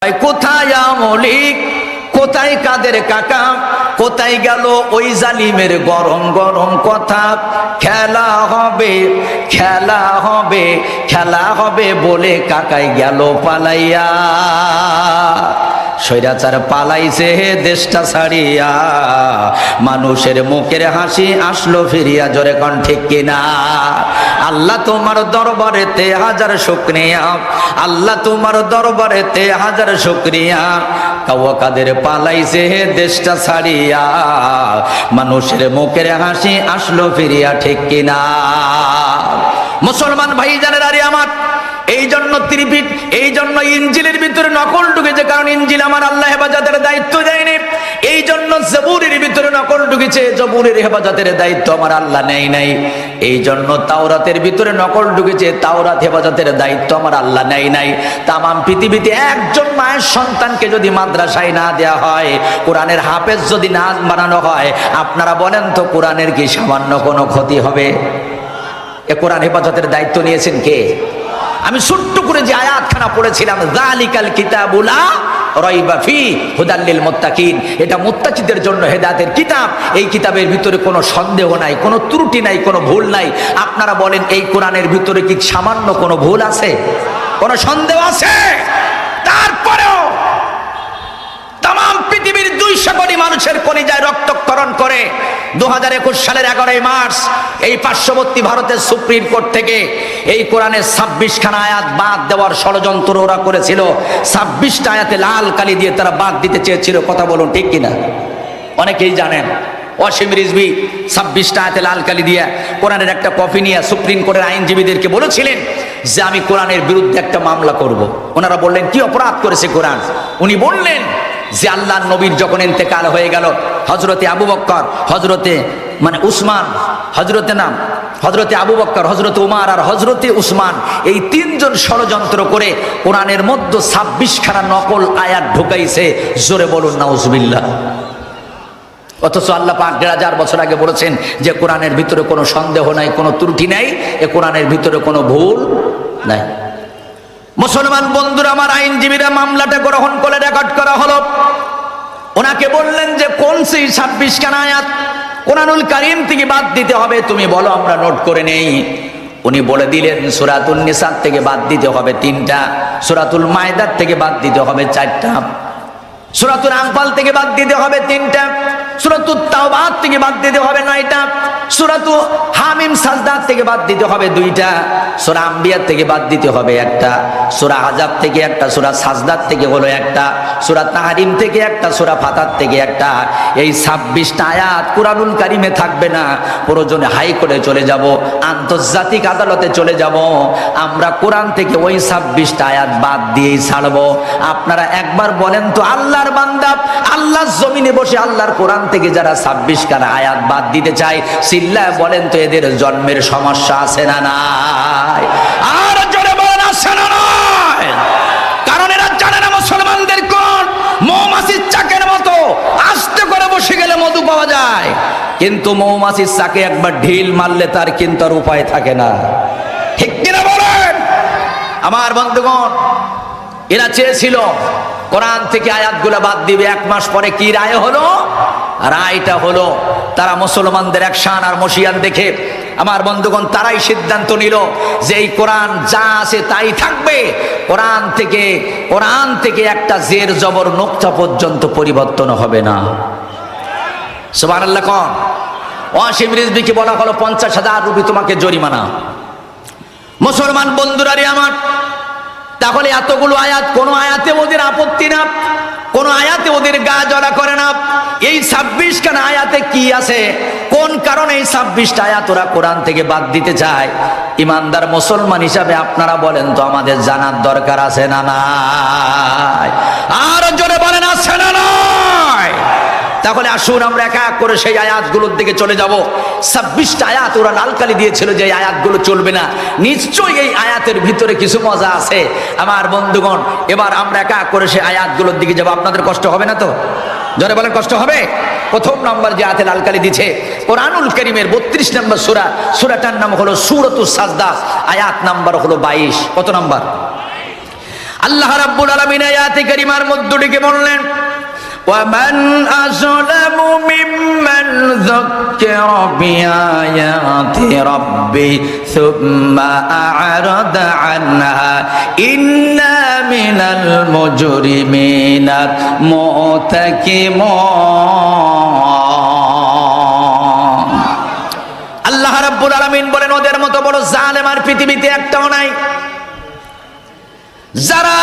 কোথায় আমলিক, কোথায় কাদের কাকা, কোথায় গেল ওই জালিমের গরম গরম কথা। খেলা হবে খেলা হবে খেলা হবে বলে কাকাই গেল পালাইয়া। স্বৈরাচার পালাইছে হে দেশটা ছাড়িয়া, মানুষের মুখের হাসি আসলো ফিরিয়া। জোরে কোন ঠিক কিনা? আল্লাহ তোমার দরবারেতে হাজার শুকরিয়া, আল্লাহ তোমার দরবারেতে হাজার শুকরিয়া। কাদের পালাইছে হে দেশটা ছাড়িয়া, মানুষের মুখের হাসি আসলো ফিরিয়া। ঠিক কিনা? মুসলমান ভাই জানেন আরে আমার, এই জন্য ত্রিপিট, এই জন্য ইনজিলের ভিতরে নকল ঢুকেছে, কারণ ইনজিল আমার আল্লাহ হেফাজতের দায়িত্ব দেয়নি। এই জন্য জবুরের ভিতরে নকল ঢুকেছে, জবুরের হেফাজতের দায়িত্ব আমার আল্লাহ নেই নাই। এই জন্য তাওরাতের ভিতরে নকল ঢুকেছে, তাওরাত হেফাজতের দায়িত্ব আমার আল্লাহ নেই নাই। তামাম পৃথিবীতে একজন মায়ের সন্তানকে যদি মাদ্রাসায় না দেয়া হয়, কোরআনের হাফেজ যদি না বানানো হয়, আপনারা বলেন তো কোরআনের কি সামান্য কোনো ক্ষতি হবে? এ কোরআন হেফাজতের দায়িত্ব নিয়েছেন কে? আমি ছোট্ট করে যে আয়াতখানা পড়েছিলাম, যালিকাল কিতাবু লা রাইবা ফি হুদাল লিল মুত্তাকিন, এটা মুত্তাকিদের জন্য হেদায়েতের কিতাব। এই কিতাবের ভিতরে কোনো সন্দেহ নাই, কোনো ত্রুটি নাই, কোনো ভুল নাই। আপনারা বলেন এই কোরআনের ভিতরে কি সামান্য কোনো ভুল আছে? কোনো সন্দেহ আছে? তারপরেও তামাম পৃথিবীর 200 কোটি মানুষের কলিজায় রক্তক্ষরণ করে 2021 সালের 11 মার্চ এই পার্শ্ববর্তী ভারতের সুপ্রিম কোর্ট থেকে এই কোরআনের 26খানা আয়াত বাদ দেওয়ার ষড়যন্ত্র ওরা করেছিল। 26টা আয়াতে লাল কালি দিয়ে তারা বাদ দিতে চেয়েছিল। কথা বলুন ঠিক কিনা? অনেকেই জানেন ওয়াসিম রিজভী 26টা আয়াতে লাল কালি দিয়ে কোরআনের একটা কপি নিয়ে সুপ্রিম কোর্টের আইনজীবীদেরকে বলেছিলেন যে আমি কোরআনের বিরুদ্ধে একটা মামলা করব। ওনারা বললেন কি অপরাধ করেছে কোরআন? উনি বললেন যে আল্লাহর নবীর যখন ইন্তেকাল হয়ে গেল, হযরতে আবু বকর, হযরতে উসমান, হযরতে আবু বকর, হযরতে উমর আর হযরতে উসমান, এই তিনজন ষড়যন্ত্র করে কোরআনের মধ্যে 26খানা নকল আয়াত ঢুকাইছে। জোরে বলুন নাউজুবিল্লাহ। অথচ আল্লাহ পাক 1000 বছর আগে বলেছেন যে কোরআনের ভিতরে কোনো সন্দেহ নাই, কোনো ত্রুটি নাই, এ কোরআনের ভিতরে কোনো ভুল নাই। মুসলমান বন্ধুরা আমার, আইনজীবীরা মামলাটা গ্রহণ করে রেকর্ড করা হলো। ওনাকে বললেন যে কোন সেই 26খানা আয়াত কোরআনুল কারীম থেকে বাদ দিতে হবে, তুমি বলো আমরা নোট করে নেই। উনি বলে দিলেন সূরাতুন নিসা থেকে বাদ দিতে হবে 3টা, সূরাতুল মায়দার থেকে বাদ দিতে হবে 4টা, সূরাতুল আনফাল থেকে বাদ দিতে হবে 3টা, সূরাতুত তাওবা থেকে বাদ দিতে হবে 9টা, সূরাতু হামিম সাজদা থেকে বাদ দিতে হবে 2টা, সূরা আম্বিয়া থেকে বাদ দিতে হবে 1টা, সূরা আহজাব থেকে 1টা, সূরা সাজদা থেকে হলো 1টা, সূরা তাহরিম থেকে 1টা, সূরা ফাতার থেকে 1টা। এই 26টা আয়াত কুরআনুল কারীমে থাকবে না। প্রয়োজনে হাইকোর্টে চলে যাব, আন্তর্জাতিক আদালতে চলে যাব, আমরা কোরআন থেকে ওই 26টা আয়াত বাদ দিয়েই ছাড়বো। আপনারা একবার বলেন তো, আল্লাহর বান্দা আল্লাহর জমিনে বসে আল্লাহর কোরআন থেকে যারা 26খানা আয়াত বাদ দিতে চায়, চিল্লায় বলেন তো এদের জন্মের সমস্যা আছে না নাই? আর জোরে বলেন আছে না নাই? কারণ এরা জানে না মুসলমানদের কোন মৌমাছির চাকের মতো আস্তে করে বসে গেলে মধু পাওয়া যায়, কিন্তু মৌমাছির চাকে একবার ঢিল মারলে তার কিন্তু আর উপায় থাকে না। ঠিক কিনা বলেন আমার বন্ধুগণ? এরা চেয়েছিল কোরআন থেকে আয়াতগুলো বাদ দিবে। 1 মাস পরে কি রায় হলো? রায়টা হলো তারা মুসলমানদের অ্যাকশন আর মশিয়ান দেখে আমার বন্ধুগণ তারাই সিদ্ধান্ত নিল যে এই কোরআন যা আছে তাই থাকবে। কোরআন থেকে একটা জের জবর নোক্তা পর্যন্ত পরিবর্তন হবে না। সুবহানাল্লাহ। কোন ওয়াসিম রিজভীকে বলা হলো 50,000 রুপি তোমাকে জরিমানা। মুসলমান বন্ধুরা রে আমার, তাহলে এতগুলো আয়াত, কোন আয়াতে ওদের আপত্তি না, কোন আয়াতে ওদের গা জ্বলা করে না। এই 26খানা আয়াতে কি আছে? কোন কারণে এই 26টা আয়াত ওরা কোরআন থেকে বাদ দিতে চায়? ইমানদার মুসলমান হিসাবে আপনারা বলেন তো, আমাদের জানার দরকার আছে না নাই? আর জোরে বলেন আছে না নাই? তাহলে আসুন আমরা এক এক করে সেই আয়াতগুলোর দিকে চলে যাব। 26টা আয়াত ওরা লালকালি দিয়েছিল যে আয়াতগুলো চলবে না। নিশ্চয়ই এই আয়াতের ভিতরে কিছু মজা আছে আমার বন্ধুগণ। এবার আমরা এক এক করে সেই আয়াতগুলোর দিকে যাব। আপনাদের কষ্ট হবে না তো? জোরে বলেন কষ্ট হবে? প্রথম নম্বর যে আয়াতে লালকালি দিয়েছে কোরআনুল কারীমের 32 নম্বর সূরা, সূরাটার নাম হলো সূরাতুস সাজদা, আয়াত নাম্বার হলো 22। কত নাম্বার? আল্লাহ রাব্বুল আলামিন আয়াতে কারিমার মধ্য থেকে বললেন, وَمَنْ أَظْلَمُ مِمَّنْ ذُكِّرَ بِآيَاتِ رَبِّهِ ثُمَّ أَعْرَضَ عَنْهَا إِنَّا مِنَ الْمُجْرِمِينَ مُنْتَقِمُونَ। আল্লাহ রাব্বুল আলামিন বলেন, ওদের মতো বড় জালেম আর পৃথিবীতে একটাও নাই, যারা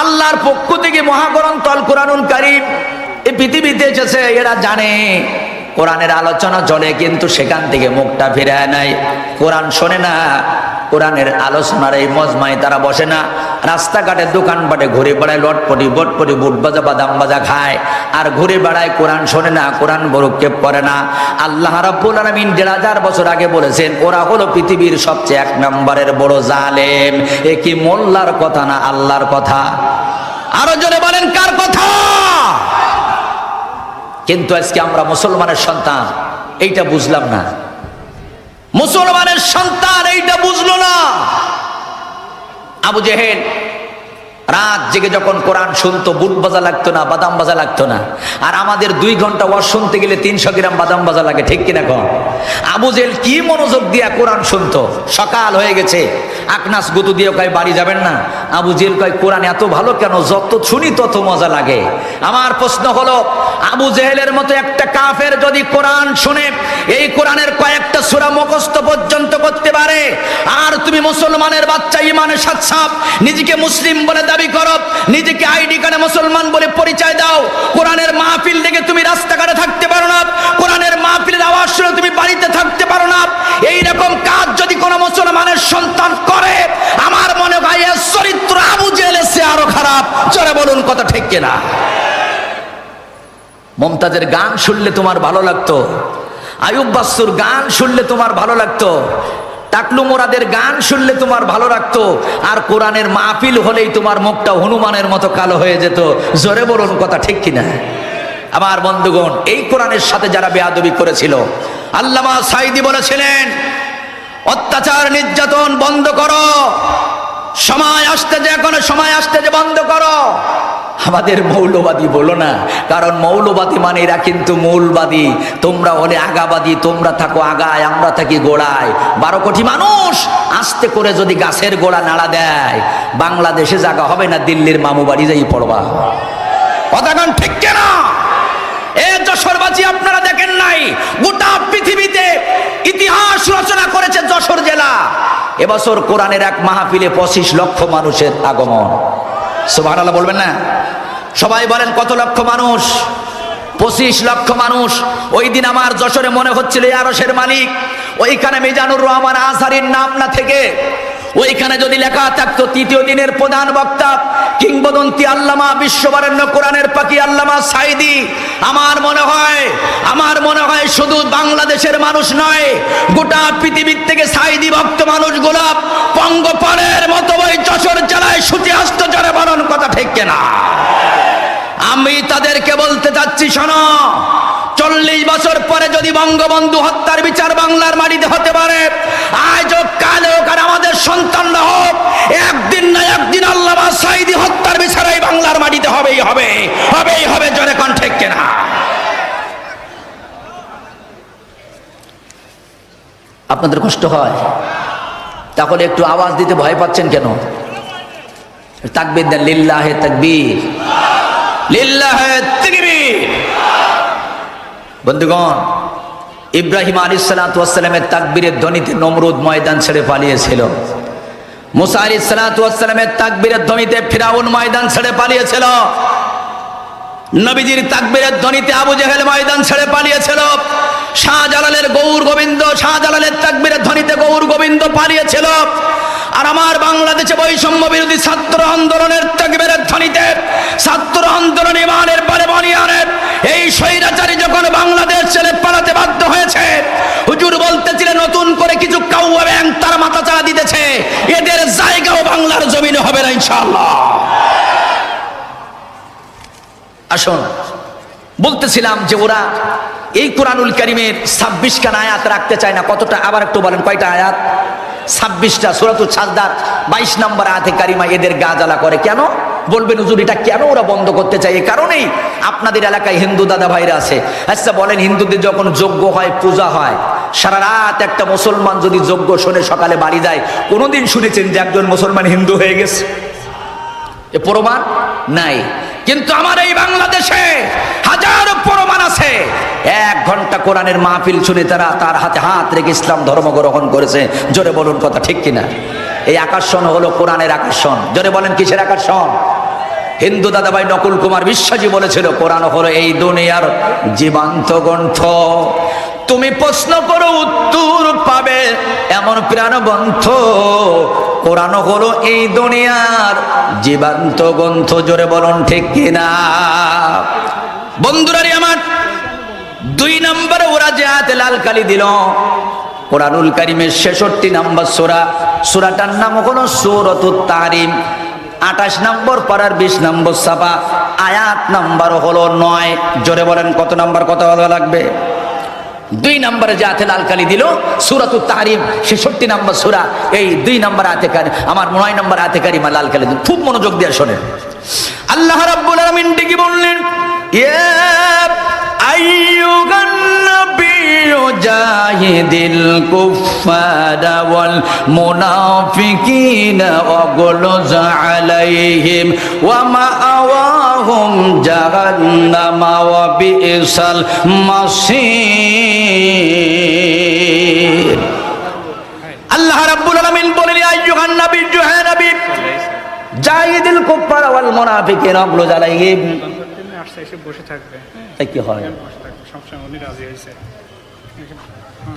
আল্লাহর পক্ষ থেকে মহাগ্রন্থ আল কোরআনুল কারীম এই পৃথিবীতে এসেছে, এরা জানে কোরআনের আলোচনা চলে, কিন্তু সেখান থেকে মুখটা ফিরায় নাই, কোরআন শোনে না, কোরআনের আলোচনার এই মজমায় তারা বসে না, রাস্তাঘাটে দোকানপাটে ঘুরে বেড়ায়, লটপটি বটপটি বুট বাজা বাদাম বাজা খায় আর ঘুরে বেড়ায়, কোরআন শোনে না, কোরআন বরক্ষেপ করে না। আল্লাহ রাব্বুল আলামিন ১,৫০০ বছর আগে বলেছেন, ওরা হলো পৃথিবীর সবচেয়ে ১ নম্বরের বড় জালেম। এ কি মোল্লার কথা না আল্লাহর কথা? আরো জোরে বলেন, কার কথা? কিন্তু আজকে আমরা মুসলমানের সন্তান এইটা বুঝলাম না, মুসলমানের সন্তান এইটা বুঝলো না। আবু জেহেল রাত জেগে যখন কোরআন শুনতো, বুট বাজা লাগতো না, বাদাম বাজা লাগতো না। আর আমাদের 2 ঘন্টা ওয়াজ শুনতে গেলে 300 গ্রাম বাদাম বাজা লাগে, ঠিক কিনা কন? আবু জেহেল কি মনোযোগ দিয়া কোরআন শুনতো। সকাল হয়ে গেছে, আকনাস গুতু দিয়ে কয় বাড়ি যাবেন না? আবু জেহেল কয়, কোরআন এত ভালো কেন, যত শুনি তত মজা লাগে। আমার প্রশ্ন হলো, আবু জেহেলের মতো একটা কাফের যদি কোরআন শুনে এই কোরআনের কয়েকটা সূরা মুখস্থ পর্যন্ত করতে পারে, আর তুমি মুসলমানের বাচ্চা ইমানের সাথে নিজেকে মুসলিম বলে দাবি করো, নিজেকে আইডি কার্ডে মুসলমান বলে পরিচয় দাও, কোরআনের মাহফিল দেখে তুমি রাস্তাঘাটে থাকতে পারো না, কোরআনের মাহফিলের আওয়াজ শুনে তুমি বাড়িতে থাকতে পারো না, এই রকম কাজ যদি কোনো মুসলমানের সন্তান করে, আমার মনে হয় এর চরিত্র আবু জেহেলের চেয়ে আরো খারাপ। জোরে বলুন, কথা ঠিক কিনা? মুমতাজের গান শুনলে তোমার ভালো লাগতো, আয়ুব বাচ্চুর গান শুনলে তোমার ভালো লাগতো, টাকলু মোরাদের গান শুনলে তোমার ভালো লাগতো, আর কোরআনের মাহফিল হলেই তোমার মুখটা হনুমানের মতো কালো হয়ে যেত। জোরে বলুন, কথা ঠিক কিনা? আমার বন্ধুগণ, এই কোরআনের সাথে যারা বেয়াদবি করেছিল, আল্লামা সাঈদী বলেছিলেন, অত্যাচার নির্যাতন বন্ধ করো, সময় আসতে যে এখনো সময় আসতে যে বন্ধ করো। আমাদের মৌলবাদী বলো না, কারণ মৌলবাদী মানে এরা কিন্তু মূলবাদী। তোমরা হলে আগাবাদী, তোমরা থাকো আগায়, আমরা থাকি গোড়ায়। 12 কোটি মানুষ আস্তে করে যদি গাছের গোড়া নাড়া দেয়, বাংলাদেশে জায়গা হবে না, দিল্লির মামু বাড়ি যাই পড়বা। কথাগণ ঠিক কেনা? এ যশোরবাসী, আপনারা দেখেন নাই, গোটা পৃথিবীতে ইতিহাস রচনা করেছে যশোর জেলা। এবছর কোরআনের এক মাহফিলে 25 লক্ষ মানুষের আগমন। সুবহানাল্লাহ বলবেন না? সবাই বলেন, কত লক্ষ মানুষ? 25 লক্ষ মানুষ। ওই দিন আমার যশোরে মনে হচ্ছিল আরশের মালিক, ওইখানে মিজানুর রহমান আজহারীর নাম না থেকে ওইখানে যদি লেখা থাকতো তৃতীয় দিনের প্রধান বক্তা কিংবদন্তি আল্লামা বিশ্ববরেণ্য কোরআনের পাখি আল্লামা সাঈদী, আমার মনে হয় শুধু বাংলাদেশের মানুষ নয়, গোটা পৃথিবীর থেকে সাঈদী ভক্ত মানুষগুলো পঙ্গপালের মতো ওই যশোর জেলায় ছুটে আসতো। জোরে বলুন, কথা ঠিক কিনা? আমি তাদেরকে বলতে চাচ্ছি, শোনো, 40 বছর পরে যদি বঙ্গবন্ধু হত্যার বিচার বাংলার মাটিতে হতে পারে, আজ হোক কাল হোক, আর আমাদের সন্তানরা হোক, একদিন না একদিন আল্লামা সাঈদী হত্যার বিচার এই বাংলার মাটিতে হবেই হবে। জোরে কোন ঠিক কিনা? আপনাদের কষ্ট হয়? তাহলে একটু আওয়াজ দিতে ভয় পাচ্ছেন কেন? তাকবীর দেন, লিল্লাহে তাকবীর, লিল্লাহে তাকবীর। বন্ধুগণ, ইব্রাহিম আলাইহিসসালাতু ওয়াসসালামের তাকবীরের ধ্বনিতে নমরুদ ময়দান ছেড়ে পালিয়েছিল। মুসা আলাইহিসসালাতু ওয়াসসালামের তাকবীরের ধ্বনিতে ফিরাউন ময়দান ছেড়ে পালিয়েছিল। নবীজির তাকবীরের ধ্বনিতে আবু জেহেল ময়দান ছেড়ে পালিয়েছিল। শাহজালালের গৌর গোবিন্দ, শাহজালালের তাকবীরের ধ্বনিতে গৌর গোবিন্দ পালিয়েছিল। আর আমার বাংলাদেশে বৈষম্য বিরোধী ছাত্র আন্দোলনের তাকবীরের ধ্বনিতে ছাত্র আন্দোলন ইমানের পরে বনিয়ানের এই স্বৈরাচারী যখন বাংলাদেশ ছেড়ে পালাতে বাধ্য হয়েছে, হুজুর বলতেছিলেন নতুন করে কিছু কাউয়া ব্যাং তার মাথা চাড়া দিতেছে, এদের জায়গাও বাংলার জমিনে হবে না ইনশাআল্লাহ। আসুন, বলতেছিলাম যে ওরা এই কোরআনুল কারীমের 26 খানা আয়াত রাখতে চায় না। কতটা? আবার একটু বলেন, কয়টা আয়াত? 26টা সূরাতুল সাজদার 22 নম্বর আয়াতে কারিমা এদের গা জ্বালা করে। কেন বলবেন হুজুর এটা কেন ওরা বন্ধ করতে চায়? এই কারণেই আপনাদের এলাকায় হিন্দু দাদা ভাইরা আছে। আচ্ছা বলেন, হিন্দুদের যখন যজ্ঞ হয়, পূজা হয়, সারা রাত একটা মুসলমান যদি যজ্ঞ শুনে সকালে বাড়ি যায়, কোনোদিন শুনেছেন যে একজন মুসলমান হিন্দু হয়ে গেছে? এ প্রমাণ নাই। কিন্তু আমার এই বাংলাদেশে হাজারো প্রমাণ আছে। 1 ঘন্টা কোরআনের মাহফিল শুনে তারা তার হাতে হাত রেখে ইসলাম ধর্ম গ্রহণ করেছে। জোরে বলুন কথা ঠিক কিনা? এই আকর্ষণ হলো কোরআনের আকর্ষণ। জোরে বলেন কিসের আকর্ষণ? হিন্দু দাদাভাই নকুল কুমার বিশ্বাসী বলেছিল কোরআন হলো এই দুনিয়ার জীবন্ত গ্রন্থ। তুমি প্রশ্ন করো উত্তর পাবে এমন প্রাণবন্ত। কোরআন হলো এই দুনিয়ার জীবন্ত গ্রন্থ। জোরে বলুন ঠিক কিনা? বন্ধুরারে আমার, 2 নম্বরে ওরা যে হাতে লাল কালি দিল, কোরআনুল কারীমের 66 নম্বর সূরা, সূরাটার নাম হলো সূরাতুত তাহরিম। 28 নম্বর পারার 20 নম্বর সাফা, আয়াত নাম্বার হলো 9। জোরে বলেন কত নাম্বার? কত বলা লাগবে? 2 নম্বরে যে হাতে লাল কালি দিল সূরাতুত তাহরিম 66 নম্বর সূরা, এই 2 নম্বর আয়াতে কারিমা, আমার 9 নম্বর আয়াতে কারিমা লাল কালি দিল। খুব মনোযোগ দিয়ে শোনেন। আল্লাহ রাব্বুল আলামিন ডেকে বললেন, ইয়া আইয়ুহান নাবিয়্যু জাহিদিল কুফফারা ওয়াল মুনাফিকিনা ওয়াগলুজ আলাইহিম ওয়া মাআওয়াহুম জাহান্নাম ওয়া বিইসাল মাসীর। আল্লাহ রাব্বুল আলামিন বলেন, ইয়া আইয়ুহান নাবিয়্যু, হে নবী, জাহিদিল কুফফারা ওয়াল মুনাফিকিনা ওয়াগলুজ আলাইহিম। এসে বসে থাকবে, তাই কি হয়? সবসময় উনি রাজি হয়েছে।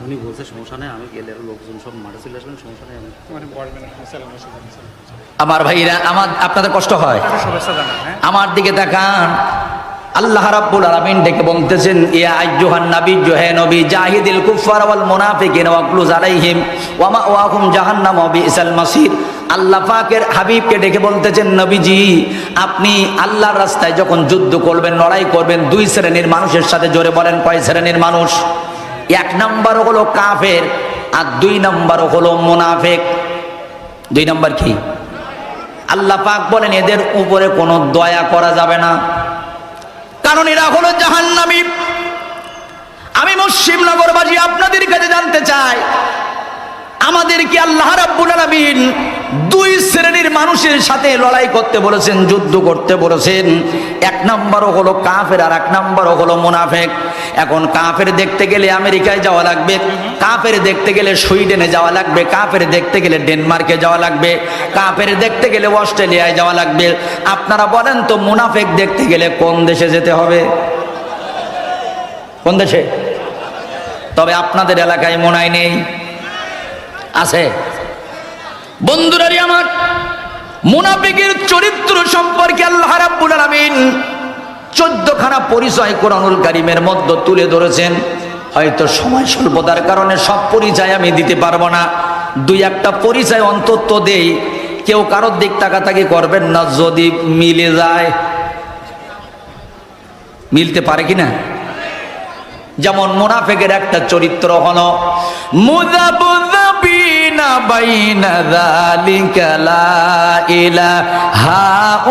উনি বলছে সমস্যা নেই, আমি গেলে লোকজন সব মাঠে চলে আসবেন, সমস্যা নেই, মানে বলবেন। আমার ভাইরা, আপনাদের কষ্ট হয়? শুভেচ্ছা জানান। আমার দিকে তাকান। আল্লাহ রাব্বুল আলামিন ডেকে বলতেছেন, ইয়া আইয়ুহান নাবিয়্যু, হে নবী, জাহিদিল কুফফারা ওয়াল মুনাফিকিনা ওয়াগলুজ আলাইহিম ওয়া মাওয়াহুম জাহান্নাম ওয়া বিইসাল মাসির। আল্লাহ পাকের হাবিবকে ডেকে বলতেছেন, নবীজি আপনি আল্লাহর রাস্তায় যখন যুদ্ধ করবেন, লড়াই করবেন, 2 শ্রেণীর মানুষের সাথে। জোরে বলেন কয় শ্রেণীর মানুষ? 1 নম্বর হলো কাফের, আর 2 নম্বর হলো মুনাফিক। 2 নম্বর কি? আল্লাহ পাক বলেন এদের উপরে কোনো দয়া করা যাবে না, কারণ এরা হলো জাহান্নামী। আমি মুসলিম নগরবাসী আপনাদের কাছে জানতে চাই, আমাদেরকে আল্লাহ রাব্বুল আলামিন 2 শ্রেণীর মানুষের সাথে লড়াই করতে বলেছেন, যুদ্ধ করতে বলেছেন। 1 নম্বর হলো কাফের, আর 1 নম্বর হলো মুনাফিক। এখন কাফের দেখতে গেলে আমেরিকায় যাওয়া লাগবে, কাফের দেখতে গেলে সুইডেনে যাওয়া লাগবে, কাফের দেখতে গেলে ডেনমার্কে যাওয়া লাগবে, কাফের দেখতে গেলে অস্ট্রেলিয়ায় যাওয়া লাগবে। আপনারা বলেন তো মুনাফিক দেখতে গেলে কোন দেশে যেতে হবে? কোন দেশে? তবে আপনাদের এলাকায় মনে হয় নেই, আছে? বন্ধুরারে আমার, মুনাফিকের চরিত্র সম্পর্কে আল্লাহ রাব্বুল আলামিন 14 খানা পরিচয় কোরআনুল কারীমের মধ্যে তুলে ধরেছেন। হয়তো সময় স্বল্পতার কারণে সব পরিচয় আমি দিতে পারবো না, 2-1টা পরিচয় অন্তত দেই। কেউ কারোর দিক তাকাতাকি করবেন না, যদি মিলে যায়। মিলতে পারে কিনা? যেমন মুনাফিকের একটা চরিত্র হলো মুযাবযাবিনা বাইনা যালিকা লা ইলাহা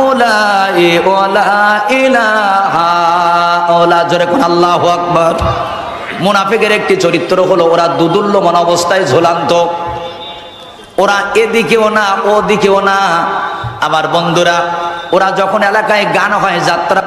উলাই ওয়া লা ইলাহা ওয়ালা। জোরে কোন আল্লাহু আকবার। মুনাফিকের একটি চরিত্র হলো ওরা দুদুল্যমান অবস্থায় ঝুলান্ত, ওরা এদিকেও না ওদিকেও না। আমার বন্ধুরা, ওরা যখন এলাকায় গান হয়, যাত্রা